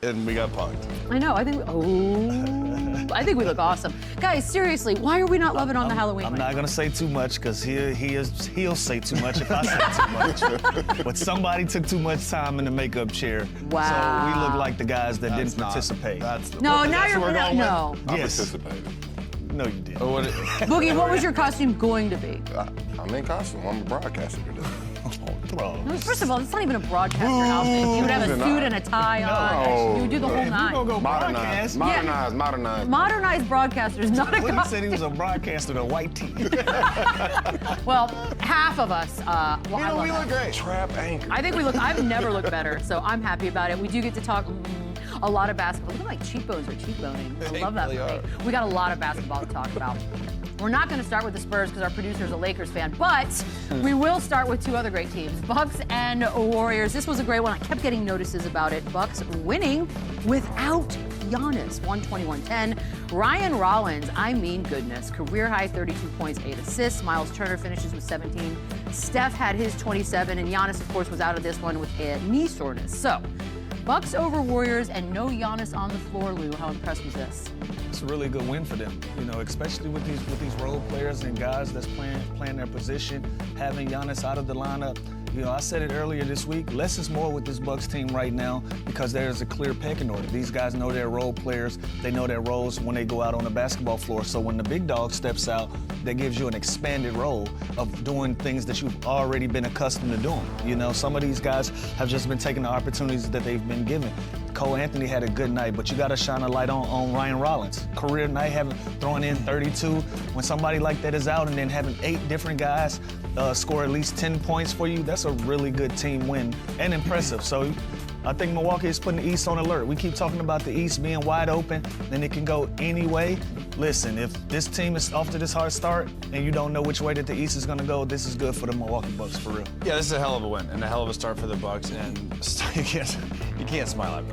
And we got punked. I know. I think we look awesome. Guys, seriously, why are we not loving on the Halloween? I'm not gonna say too much because he'll say too much if I say too much. But somebody took too much time in the makeup chair. Wow. So we look like the guys that didn't participate. No, now you're not. No. I Yes. participated. No, you didn't. Boogie, what was your costume going to be? I'm in costume. I'm a broadcaster today. Bro. No, first of all, it's not even a broadcaster outfit. You would have a suit and a tie on. You would do the whole If you gonna nine. go broadcast, Modernized. Modernized broadcasters, not a when he costume. said he was a broadcaster, the white tee. Well, half of us. I love we that. look great. Trap anchor. I think we look. I've never looked better, so I'm happy about it. We do get to talk a lot of basketball. Look at my cheekbones are cheekboning. I love that for me. We got a lot of basketball to talk about. We're not going to start with the Spurs because our producer's a Lakers fan, but we will start with two other great teams, Bucks and Warriors. This was a great one. I kept getting notices about it. Bucks winning without Giannis, 121-10. Ryan Rollins, I mean goodness, career high 32 points, 8 assists. Miles Turner finishes with 17. Steph had his 27, and Giannis, of course, was out of this one with a knee soreness. So, Bucks over Warriors and no Giannis on the floor, Lou. How impressed was this? It's a really good win for them, you know, especially with these role players and guys that's playing their position, having Giannis out of the lineup. You know, I said it earlier this week, less is more with this Bucks team right now because there's a clear pecking order. These guys know their role players. They know their roles when they go out on the basketball floor. So when the big dog steps out, that gives you an expanded role of doing things that you've already been accustomed to doing. You know, some of these guys have just been taking the opportunities that they've been given. Cole Anthony had a good night, but you got to shine a light on Ryan Rollins. Career night, throwing in 32. When somebody like that is out and then having 8 different guys score at least 10 points for you, that's a really good team win and impressive. So I think Milwaukee is putting the East on alert. We keep talking about the East being wide open, and it can go any way. Listen, if this team is off to this hard start and you don't know which way that the East is going to go, this is good for the Milwaukee Bucks, for real. Yeah, this is a hell of a win and a hell of a start for the Bucks, and you can't smile at me.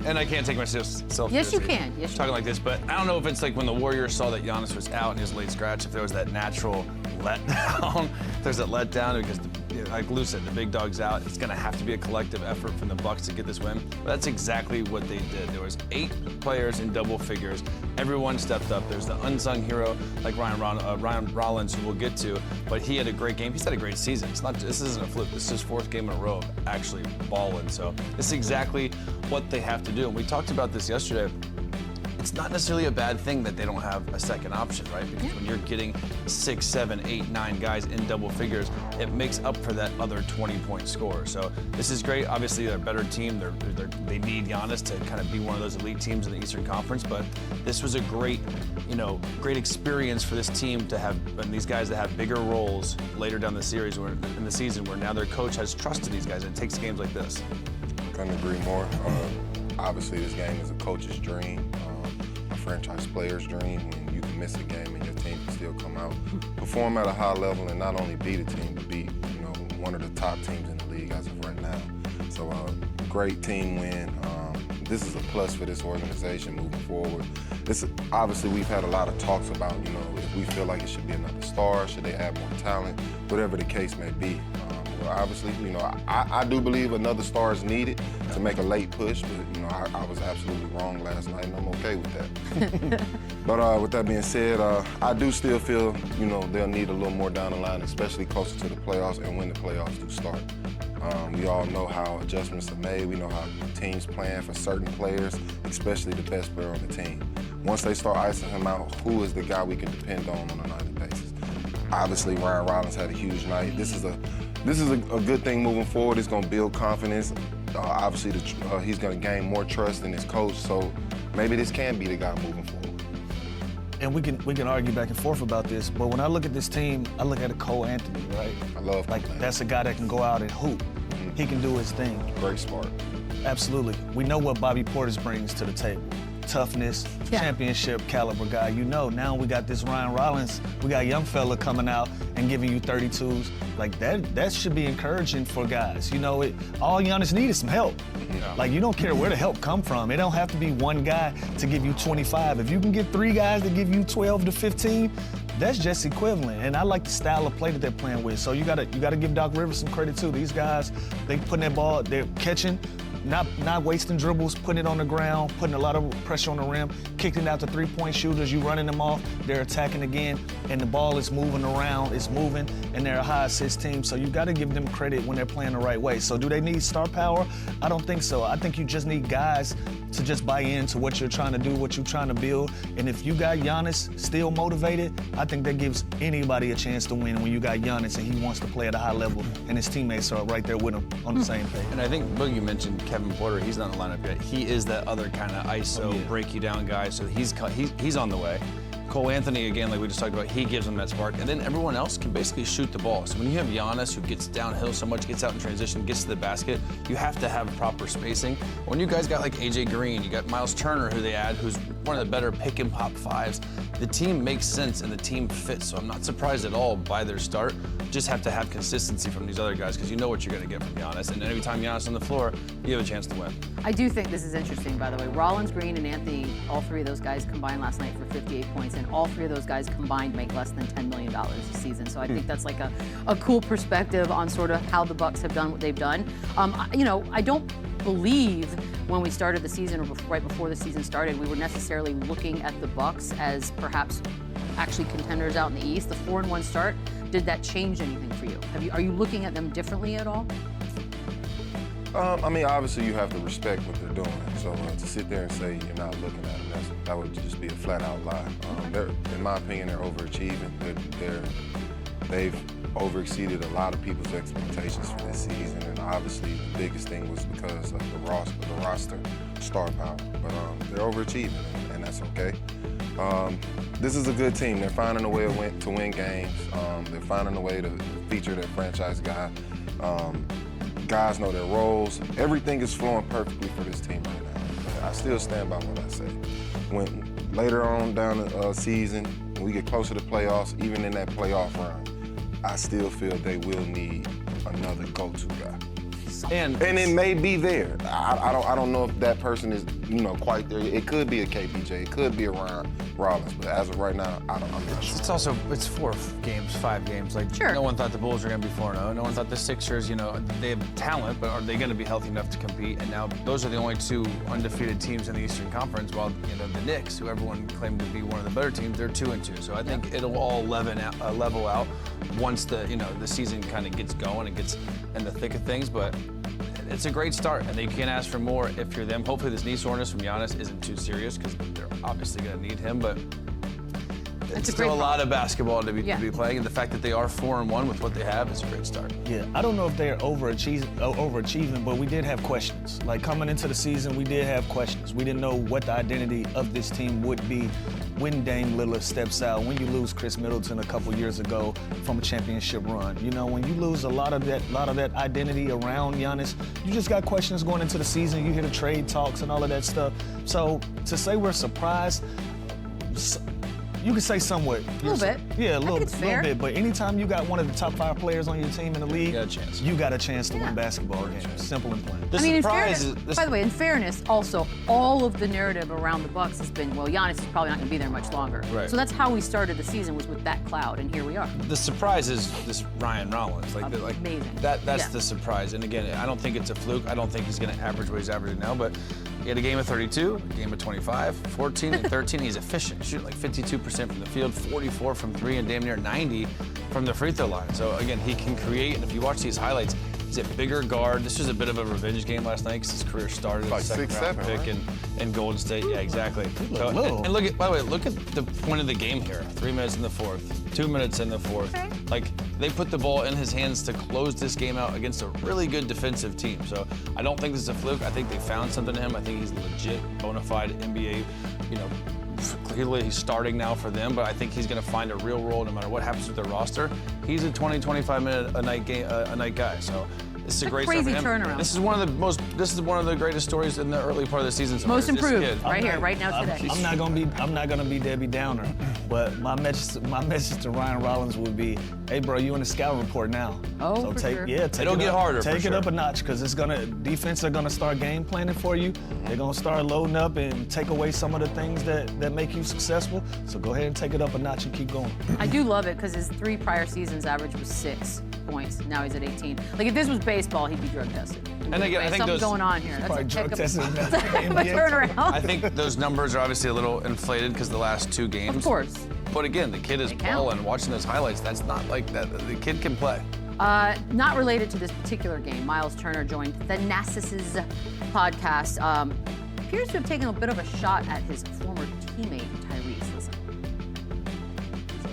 And I can't take myself seriously. Yes, you can. Yes, you talking like this, but I don't know if it's like when the Warriors saw that Giannis was out in his late scratch, if there was that natural letdown. If there's that letdown because, like Lou said, the big dog's out. It's going to have to be a collective effort from the Bucks to get this win. But that's exactly what they did. There was 8 players in double figures. Everyone stepped up. There's the unsung hero like Ryan Rollins, who we'll get to, but he had a great game. He's had a great season. This isn't a fluke. This is his 4th game in a row of actually balling. So this is exactly what they have to do. And we talked about this yesterday. It's not necessarily a bad thing that they don't have a second option, right? Because when you're getting 6, 7, 8, 9 guys in double figures, it makes up for that other 20-point score. So this is great. Obviously, they're a better team. They need Giannis to kind of be one of those elite teams in the Eastern Conference. But this was a great, great experience for this team to have, and these guys that have bigger roles later down the series, in the season, where now their coach has trusted these guys, and it takes games like this. Couldn't agree more. Obviously, this game is a coach's dream. A franchise player's dream when you can miss a game and your team can still come out, perform at a high level, and not only beat a team, but beat one of the top teams in the league as of right now. So great team win. This is a plus for this organization moving forward. Obviously we've had a lot of talks about if we feel like it should be another star, should they add more talent, whatever the case may be. Obviously, I do believe another star is needed to make a late push, but I was absolutely wrong last night, and I'm okay with that. But with that being said, I do still feel they'll need a little more down the line, especially closer to the playoffs and when the playoffs do start. We all know how adjustments are made. We know how teams plan for certain players, especially the best player on the team. Once they start icing him out, who is the guy we can depend on a nightly basis? Obviously, Ryan Rollins had a huge night. This is a good thing moving forward. It's going to build confidence. Obviously, he's going to gain more trust in his coach, so maybe this can be the guy moving forward. And we can argue back and forth about this, but when I look at this team, I look at a Cole Anthony, right? I love Cole. That's a guy that can go out and hoop. Mm-hmm. He can do his thing. Great smart. Absolutely. We know what Bobby Portis brings to the table. Toughness, championship caliber guy. Now we got this Ryan Rollins, we got young fella coming out and giving you 32s. Like that should be encouraging for guys. All Giannis needs is some help. Yeah. Like you don't care where the help come from. It don't have to be one guy to give you 25. If you can get 3 guys to give you 12 to 15, that's just equivalent. And I like the style of play that they're playing with. So you gotta give Doc Rivers some credit too. These guys, they putting that ball, they're catching. not wasting dribbles, putting it on the ground, putting a lot of pressure on the rim, kicking it out to three-point shooters, you running them off, they're attacking again, and the ball is moving around, it's moving, and they're a high assist team. So you got to give them credit when they're playing the right way. So do they need star power? I don't think so. I think you just need guys to just buy into what you're trying to do, what you're trying to build. And if you got Giannis still motivated, I think that gives anybody a chance to win when you got Giannis and he wants to play at a high level and his teammates are right there with him on the same page. And I think Boogie mentioned Kevin Porter. He's not in the lineup yet. He is that other kind of ISO, break you down guy. So he's on the way. Cole Anthony, again, like we just talked about, he gives them that spark. And then everyone else can basically shoot the ball. So when you have Giannis, who gets downhill so much, gets out in transition, gets to the basket, you have to have proper spacing. When you guys got like AJ Green, you got Miles Turner, who they add, who's one of the better pick and pop fives, the team makes sense and the team fits. So I'm not surprised at all by their start. Just have to have consistency from these other guys because you know what you're going to get from Giannis. And every time Giannis on the floor, you have a chance to win. I do think this is interesting, by the way. Rollins, Green, and Anthony, all three of those guys combined last night for 58 points, and all three of those guys combined make less than $10 million a season. So I think that's like a cool perspective on sort of how the Bucks have done what they've done. You know, I don't believe when we started the season or right before the season started, we were necessarily looking at the Bucks as perhaps actually contenders out in the East. The 4-1 start, did that change anything for you? Are you looking at them differently at all? I mean, obviously you have to respect what they're doing. So to sit there and say you're not looking at them, that would just be a flat-out lie. In my opinion, they're overachieving. They've overexceeded a lot of people's expectations for this season, and obviously the biggest thing was because of the roster star power. But they're overachieving, and that's okay. This is a good team. They're finding a way to win games. They're finding a way to feature their franchise guy. Guys know their roles. Everything is flowing perfectly for this team right now. But I still stand by what I say. When later on down the season, when we get closer to playoffs, even in that playoff run, I still feel they will need another go-to guy. And it may be there. I don't know if that person is, quite there. It could be a KPJ. It could be a Rollins. But as of right now, I'm not sure. It's 5 games. Like, sure. No one thought the Bulls were going to be 4-0. No one thought the Sixers, they have talent, but are they going to be healthy enough to compete? And now those are the only 2 undefeated teams in the Eastern Conference, while, the Knicks, who everyone claimed to be one of the better teams, they're 2-2. So I think it'll all level out once the season kind of gets going and gets in the thick of things. But it's a great start, and you can't ask for more if you're them. Hopefully this knee soreness from Giannis isn't too serious because they're obviously going to need him, but it's still a lot of basketball to be playing, and the fact that they are 4-1 with what they have is a great start. Yeah, I don't know if they're overachieving, but we did have questions. Like coming into the season, we did have questions. We didn't know what the identity of this team would be when Dame Lillard steps out, when you lose Chris Middleton a couple years ago from a championship run. When you lose a lot of that identity around Giannis, you just got questions going into the season. You hear the trade talks and all of that stuff. So to say we're surprised, you could say somewhat. A little bit. Yeah, a little fair. bit. But anytime you got one of the top 5 players on your team in the league, you got a chance to win basketball games. Simple and plain. By the way, in fairness, also, all of the narrative around the Bucks has been, well, Giannis is probably not going to be there much longer. Right. So that's how we started the season, was with that cloud, and here we are. The surprise is this Ryan Rollins. Amazing. That's the surprise. And again, I don't think it's a fluke. I don't think he's going to average what he's averaging now, but he had a game of 32, a game of 25, 14, and 13. He's efficient, shooting like 52% from the field, 44 from 3, and damn near 90 from the free throw line. So again, he can create, and if you watch these highlights, he's a bigger guard. This was a bit of a revenge game last night because his career started as a second-round pick in Golden State. Yeah, exactly. So, and look at, by the way, look at the point of the game here. 3 minutes in the fourth, 2 minutes in the fourth. Okay. Like, they put the ball in his hands to close this game out against a really good defensive team. So I don't think this is a fluke. I think they found something in him. I think he's legit, bona fide NBA, clearly he's starting now for them, but I think he's going to find a real role no matter what happens with their roster. He's a 20, 25 minute a night guy. So this is a great crazy start for him. turnaround. This is one of the greatest stories in the early part of the season. So Most improved, right here, right now, today. I'm not gonna be Debbie Downer, but my message to Ryan Rollins would be, hey bro, you in the scout report now. Oh, so for take sure. it'll get harder. Take it up a notch because defense are gonna start game planning for you. They're gonna start loading up and take away some of the things that make you successful. So go ahead and take it up a notch and keep going. I do love it because his 3 prior seasons average was 6. points. Now he's at 18. Like if this was baseball, he'd be drug tested. And again, I think something's those going on here. That's probably a drug pick tested of in a the NBA. turnaround. I think those numbers are obviously a little inflated because the last 2 games. Of course. But again, the kid is balling. Watching those highlights, that's not like that. The kid can play. Not related to this particular game. Miles Turner joined Thanasis podcast. Appears to have taken a bit of a shot at his former teammate, Tyrese. Listen.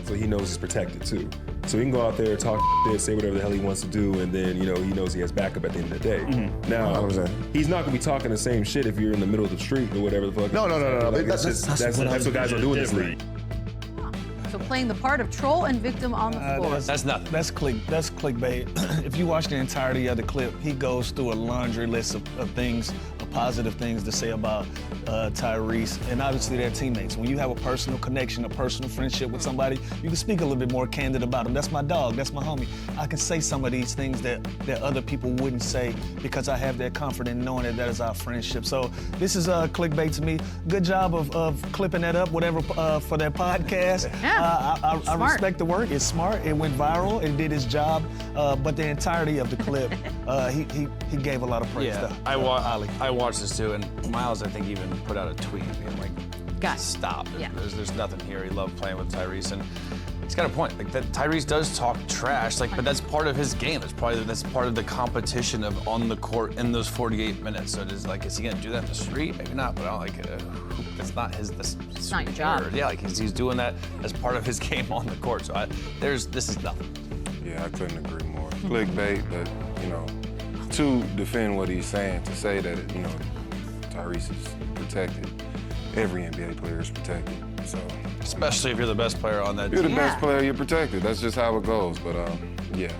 So he knows he's protected too. So he can go out there, talk shit, say whatever the hell he wants to do, and then, you know, he knows he has backup at the end of the day. Now, 100%. he's not gonna be talking the same shit if you're in the middle of the street or whatever the fuck. No. Like, That's what guys are doing in this league. So playing the part of troll and victim on the floor. That's nothing. That's clickbait. If you watch the entirety of the clip, he goes through a laundry list of things, of positive things to say about Tyrese and obviously their teammates. When you have a personal connection, a personal friendship with somebody, you can speak a little bit more candid about them. That's my dog, that's my homie. I can say some of these things that other people wouldn't say because I have that comfort in knowing that is our friendship. So this is clickbait to me. Good job of clipping that up, whatever, for that podcast. Yeah. I respect the work. It's smart. It went viral. It did its job. But the entirety of the clip, he gave a lot of praise to Ali. I watched this too, and Miles, I think, even put out a tweet being like, stop. Yeah. There's nothing here. He loved playing with Tyrese, and he's got a point. Like that, Tyrese does talk trash, but that's part of his game. That's part of the competition of on the court in those 48 minutes. So is he gonna do that in the street? Maybe not, but I don't it's not his. It's not your job. Yeah, like he's doing that as part of his game on the court. So this is nothing. Yeah, I couldn't agree more. Clickbait, but, you know, to defend what he's saying, to say that, you know, Tyrese is protected. Every NBA player is protected. So, especially if you're the best player on that you're team. the best player, you're protected. That's just how it goes. But yeah,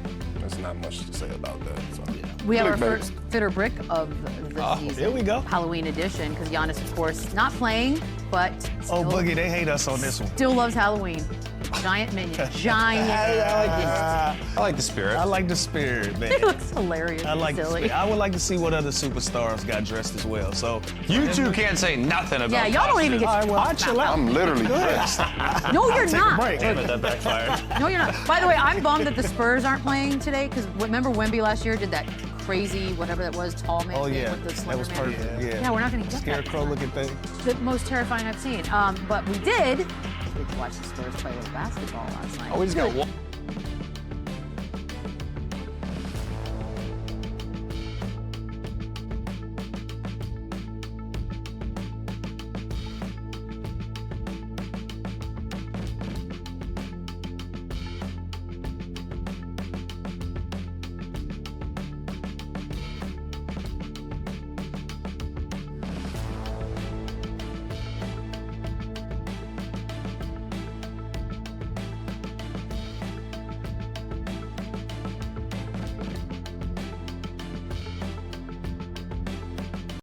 that's not much to say about that. So. We have our first fitter brick of the season. Here we go. Halloween edition, because Giannis, of course, not playing, but Oh, Boogie, they hate us on this one. still loves Halloween. Giant minion. Giant. I like the spirit. I like the spirit, man. It looks hilarious. I like the silly. spirit. I would like to see what other superstars got dressed as well. So You two can't say nothing about Yeah, y'all don't even get All right, well, I talk chill about out. I'm literally dressed. No, you're not. Break. that backfired. No, you're not. By the way, I'm bummed that the Spurs aren't playing today, because remember Wemby last year did that crazy, whatever that was, tall man Oh thing yeah, with the that slender was man. perfect. Yeah. Yeah, we're not going to get Scarecrow that. looking thing. The most terrifying I've seen. But we did watch the Spurs play a little basketball last night. Oh, we just got one.